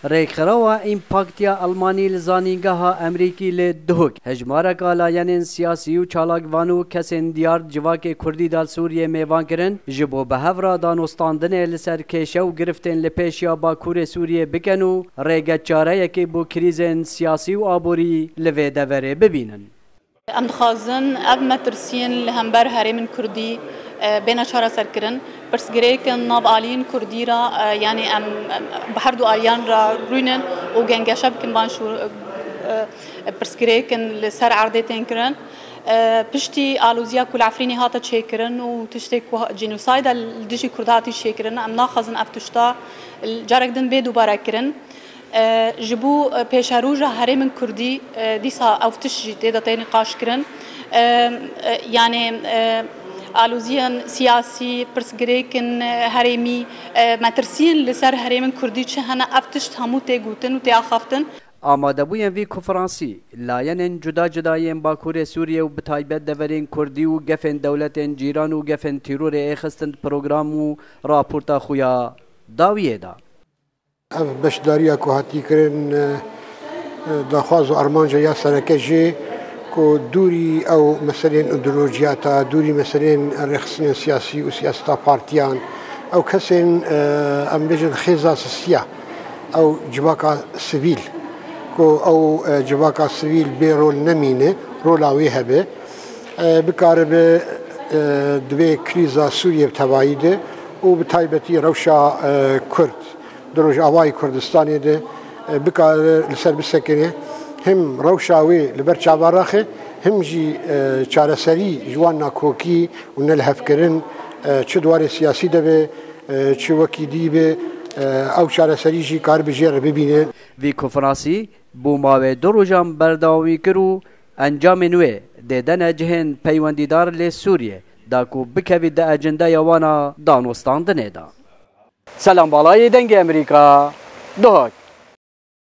ریخراوا ایمپاکتیا آلمانی لزانینگاها امریکی لدهوک هجمارک آلاین سیاسی و چالاکوانو کسین دیار جواک کردی دال سوریه میوان کرن جبو به هفرا دانستاندن لسر کشه و گرفتن لپیشیا باکور سوریه بکنو ریگت چاره یکی بو کریزن سیاسی و آبوری لوی دوره ببینن. ام دخوازن اب مترسین لهمبر هرم کردی بین چهار سرکرن پس گریکن ناب آلین کردی را یعنی ام بهر دو آلیان را روینن و گنگشب کن بانشور پس گریکن لسر عرضه تنکرن پشتی آلوزیا کل عفرینی هاتا چیکرن و تشتی جنوساید الدجی کرداتی چیکرن ام ناخذن افتشتا جارک دن به دوباره کرن جبو پیشروج هرم کردی دیسا افتش جدی داتی نقاش کرن یعنی آلوزیان سیاسی پرسگریکن هرمی مترسین لسر هرم کردی چه هنه افتش همو تگوتن و تیاخافتن آماده بوین وی کنفرانسی لاین جدا جداین باکور سوریه و بتایبت دورین کردی و گفن دولتین جیران و گفن تیرور ایخستند پروگرام و راپورتا خویا داویه دا بشداریا که هاتی کرن دخواز و ارمانجا یا سرکجی که دوری او مثلا ایدئولوژیاتا دوری مثلا رخصین سیاسی و سیاستا پارتیان او کسین ام بجن خیزا سیا او جواکا سیویل که او جواکا سیویل بی رول نمینه رولاوی هبه بکار به دوی کریزا سوریه بتواییده و بتایبتی روشا کرد دروج آوای کردستانی ده بکار لسر بسکنه هم روشاوی لبر چاوارخه هم جی چارەسەری جوان ناکۆکی و نەلهەفکردن چ دوارێ سیاسی دەبێ چ وەکی دی بێ ئەو چارەسەریژی کار بژێرە ببینێ وی کنفرانسی بۆ ماوەی دوو ڕۆژان بەردەوامی کرد و ئەنجامی نوێ دێدەنە جهێن پەیوەندیدار لێ سووریە داکو بکەوێت دە ئەجندای ئەوانە دانوستاندنێدا. سەلام باڵای دەنگی ئەمریکا دۆک